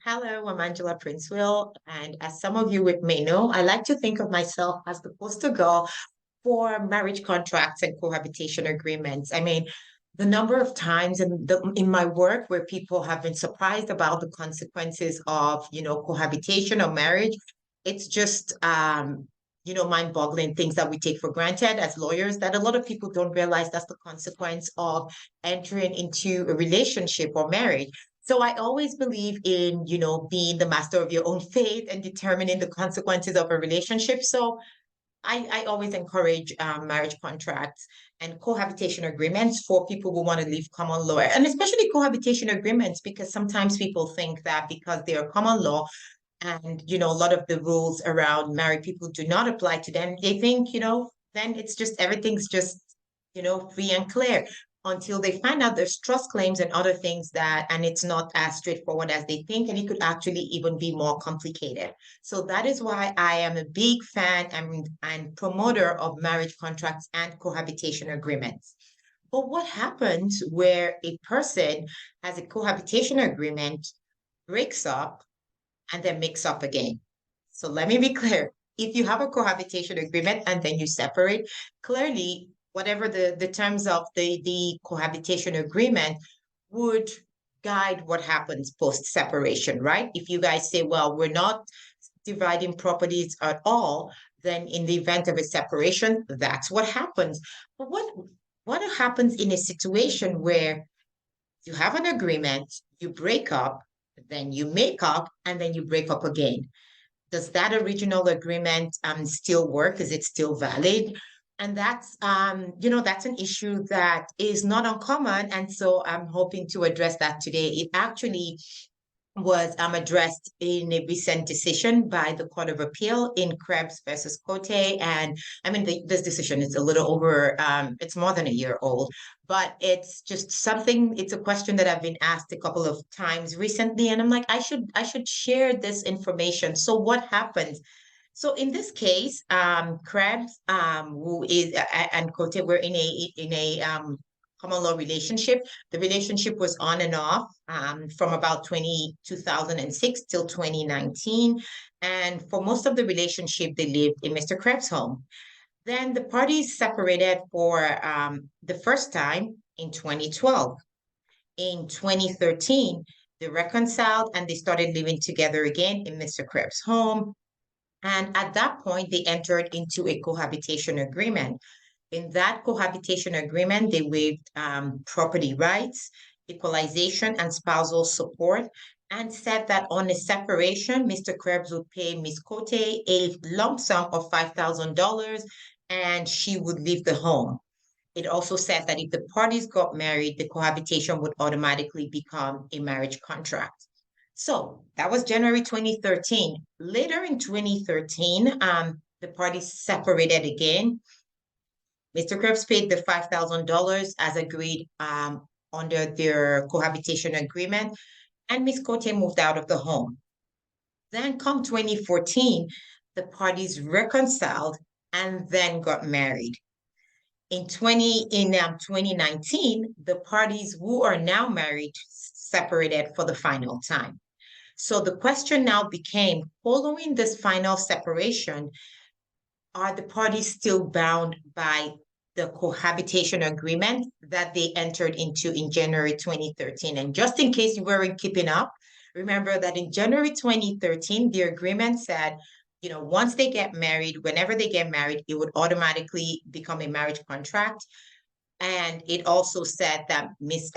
Hello, I'm Angela Princeville, and as some of you may know, I like to think of myself as the poster girl for marriage contracts and cohabitation agreements. I mean, the number of times in my work where people have been surprised about the consequences of, cohabitation or marriage, it's just, mind-boggling things that we take for granted as lawyers that a lot of people don't realize that's the consequence of entering into a relationship or marriage. So I always believe in, being the master of your own fate and determining the consequences of a relationship. So I always encourage marriage contracts and cohabitation agreements for people who want to leave common law, and especially cohabitation agreements, because sometimes people think that because they are common law and, a lot of the rules around married people do not apply to them, they think, then it's just everything's just, free and clear until they find out there's trust claims and other things and it's not as straightforward as they think, and it could actually even be more complicated. So that is why I am a big fan and promoter of marriage contracts and cohabitation agreements. But what happens where a person has a cohabitation agreement, breaks up, and then makes up again? So let me be clear. If you have a cohabitation agreement and then you separate, clearly, whatever the terms of the cohabitation agreement would guide what happens post separation, right? If you guys say, well, we're not dividing properties at all, then in the event of a separation, that's what happens. But what happens in a situation where you have an agreement, you break up, then you make up, and then you break up again? Does that original agreement still work? Is it still valid? And that's an issue that is not uncommon. And so I'm hoping to address that today. It actually was addressed in a recent decision by the Court of Appeal in Krebs versus Cote. And I mean, this decision is a little over, it's more than a year old, but it's just something, it's a question that I've been asked a couple of times recently. And I'm like, I should share this information. So what happens? So in this case, Krebs, who is and Cote were in a common law relationship. The relationship was on and off from about 2006 till 2019. And for most of the relationship, they lived in Mr. Krebs' home. Then the parties separated for the first time in 2012. In 2013, they reconciled and they started living together again in Mr. Krebs' home. And at that point, they entered into a cohabitation agreement. In that cohabitation agreement, they waived property rights, equalization, and spousal support, and said that on a separation, Mr. Krebs would pay Ms. Cote a lump sum of $5,000 and she would leave the home. It also said that if the parties got married, the cohabitation would automatically become a marriage contract. So that was January 2013. Later in 2013, the parties separated again. Mr. Krebs paid the $5,000 as agreed under their cohabitation agreement, and Ms. Cote moved out of the home. Then, come 2014, the parties reconciled and then got married. In 2019, the parties who are now married separated for the final time. So the question now became, following this final separation, are the parties still bound by the cohabitation agreement that they entered into in January 2013? And just in case you weren't keeping up, remember that in January 2013, the agreement said, once they get married, whenever they get married, it would automatically become a marriage contract. And it also said that Ms.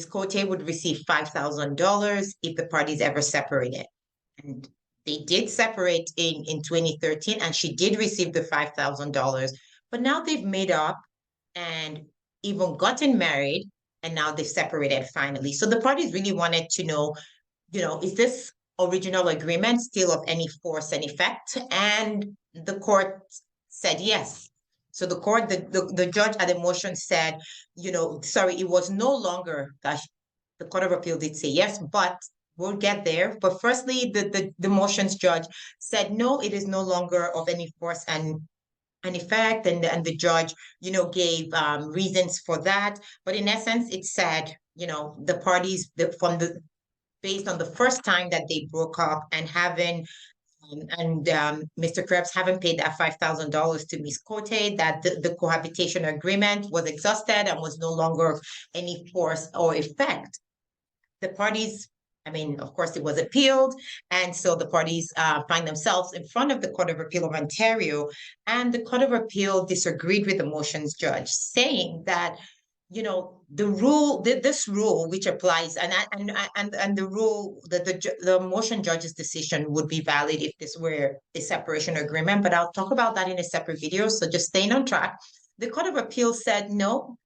Cote would receive $5,000 if the parties ever separated. And they did separate in 2013, and she did receive the $5,000. But now they've made up and even gotten married, and now they've separated finally. So the parties really wanted to know, is this original agreement still of any force and effect? And the court said yes. So the court, the judge at the motion said, sorry, it was no longer, gosh, the Court of Appeal did say yes, but we'll get there. But firstly, the motions judge said, no, it is no longer of any force and effect. And the judge, gave reasons for that. But in essence, it said, the parties from based on the first time that they broke up and having Mr. Krebs haven't paid that $5,000 to Miss Cote, that the cohabitation agreement was exhausted and was no longer of any force or effect. The parties, I mean, of course, it was appealed. And so the parties find themselves in front of the Court of Appeal of Ontario. And the Court of Appeal disagreed with the motions judge, saying that the rule, this rule which applies, and the rule that the motion judge's decision would be valid if this were a separation agreement. But I'll talk about that in a separate video. So just staying on track. The Court of Appeal said no.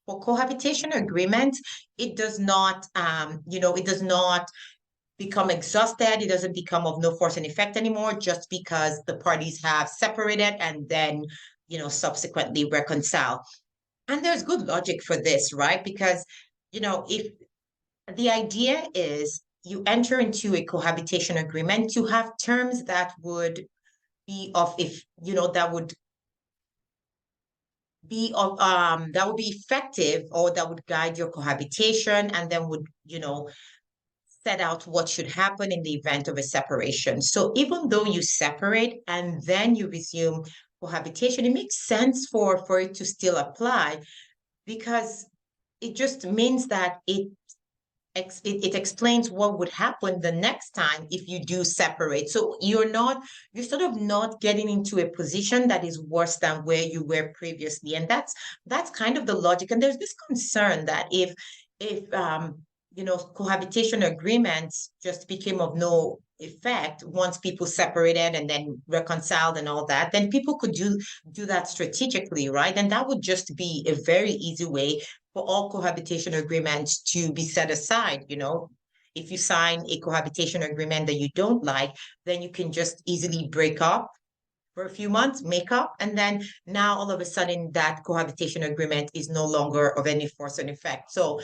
For cohabitation agreement, it does not, it does not become exhausted. It doesn't become of no force and effect anymore just because the parties have separated and then, subsequently reconcile. And there's good logic for this, right? Because, if the idea is you enter into a cohabitation agreement to have terms that would be of, if, that would be of, that would be effective or that would guide your cohabitation and then would, set out what should happen in the event of a separation. So even though you separate and then you resume cohabitation, it makes sense for it to still apply because it just means that it explains what would happen the next time if you do separate. So you're sort of not getting into a position that is worse than where you were previously. And that's kind of the logic. And there's this concern that if cohabitation agreements just became of no effect once people separated and then reconciled and all that, then people could do that strategically, right? And that would just be a very easy way for all cohabitation agreements to be set aside. If you sign a cohabitation agreement that you don't like, then you can just easily break up for a few months, make up, and then now all of a sudden that cohabitation agreement is no longer of any force and effect. So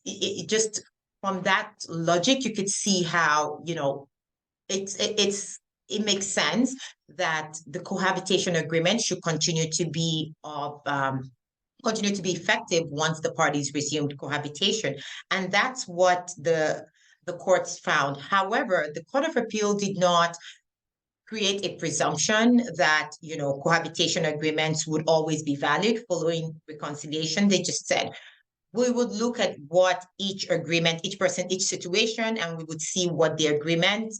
it just from that logic, you could see how, it makes sense that the cohabitation agreement should continue to be effective once the parties resumed cohabitation. And that's what the courts found. However, the Court of Appeal did not create a presumption that, cohabitation agreements would always be valid following reconciliation. They just said, we would look at what each agreement, each person, each situation, and we would see what the agreement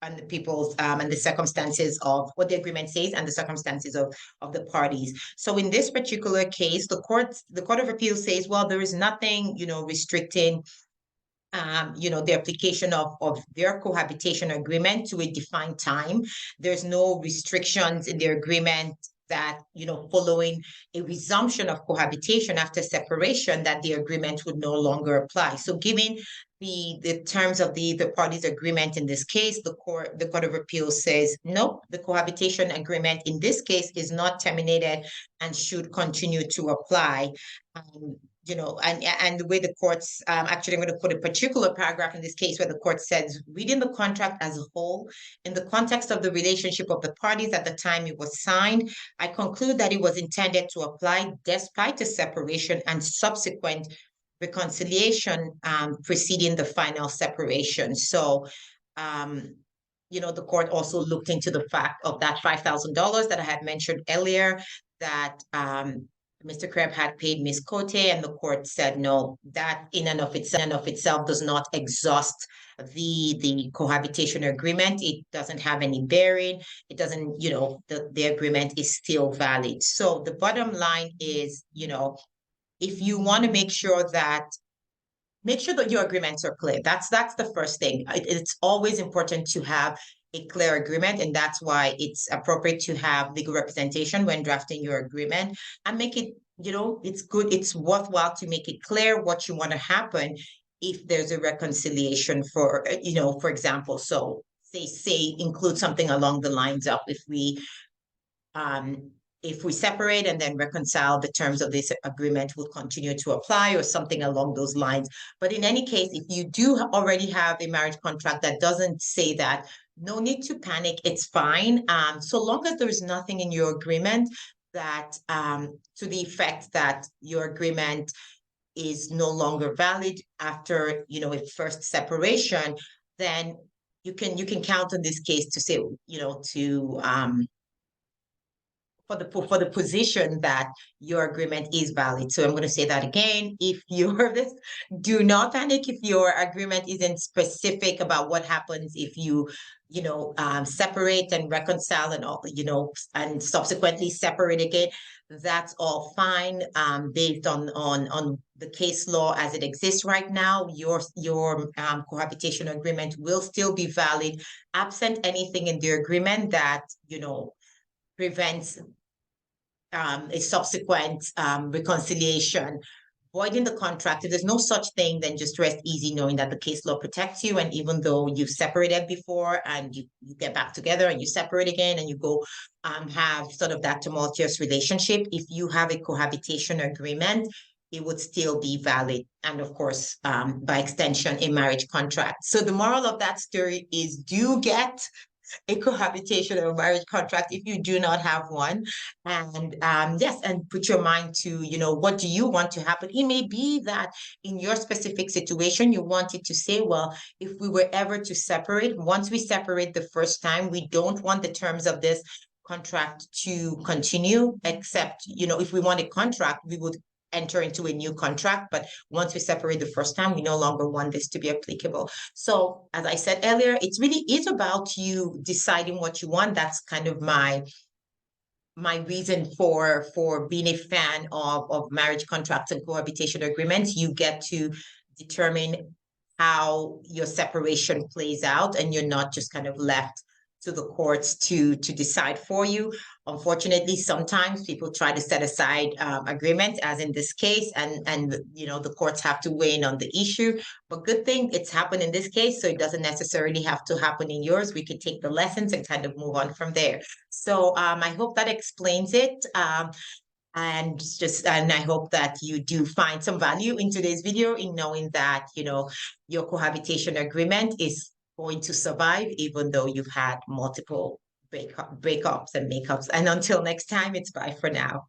and the people's and the circumstances of what the agreement says and the circumstances of the parties. So in this particular case, the Court of Appeal says, well, there is nothing, restricting the application of their cohabitation agreement to a defined time. There's no restrictions in their agreement that, following a resumption of cohabitation after separation, that the agreement would no longer apply. So given the terms of the parties' agreement in this case, the Court of Appeal says, no, the cohabitation agreement in this case is not terminated and should continue to apply. And the way the courts, actually, I'm going to put a particular paragraph in this case where the court says, reading the contract as a whole, in the context of the relationship of the parties at the time it was signed, I conclude that it was intended to apply despite the separation and subsequent reconciliation preceding the final separation. So, the court also looked into the fact of that $5,000 that I had mentioned earlier, that Mr. Krebs had paid Ms. Cote, and the court said, no, that in and of itself does not exhaust the cohabitation agreement. It doesn't have any bearing. It doesn't, the agreement is still valid. So the bottom line is, if you want to make sure that your agreements are clear. That's the first thing. It's always important to have a clear agreement, and that's why it's appropriate to have legal representation when drafting your agreement and make it, it's good, it's worthwhile to make it clear what you want to happen if there's a reconciliation for example. So say include something along the lines of if we separate and then reconcile, the terms of this agreement will continue to apply, or something along those lines. But in any case, if you do already have a marriage contract that doesn't say that, no need to panic. It's fine. So long as there's nothing in your agreement that to the effect that your agreement is no longer valid after a first separation, then you can count on this case to say, to for the position that your agreement is valid. So I'm going to say that again. If you're this, do not panic if your agreement isn't specific about what happens if you separate and reconcile and all, and subsequently separate again. That's all fine. Based on the case law as it exists right now, your cohabitation agreement will still be valid, absent anything in the agreement that prevents a subsequent reconciliation. Voiding the contract, if there's no such thing, then just rest easy knowing that the case law protects you. And even though you've separated before and you get back together and you separate again and you go have sort of that tumultuous relationship, if you have a cohabitation agreement, it would still be valid. And of course, by extension, a marriage contract. So the moral of that story is do get a cohabitation or marriage contract if you do not have one. And yes, and put your mind to, what do you want to happen? It may be that in your specific situation, you wanted to say, well, if we were ever to separate, once we separate the first time, we don't want the terms of this contract to continue, except, if we want a contract, we would enter into a new contract. But once we separate the first time, we no longer want this to be applicable. So as I said earlier, it really is about you deciding what you want. That's kind of my reason for being a fan of marriage contracts and cohabitation agreements. You get to determine how your separation plays out, and you're not just kind of left to the courts to decide for you. Unfortunately, sometimes people try to set aside agreements, as in this case, and the courts have to weigh in on the issue. But good thing it's happened in this case, so it doesn't necessarily have to happen in yours. We can take the lessons and kind of move on from there. So I hope that explains it. And I hope that you do find some value in today's video in knowing that, your cohabitation agreement is going to survive, even though you've had multiple breakups and makeups. And until next time, it's bye for now.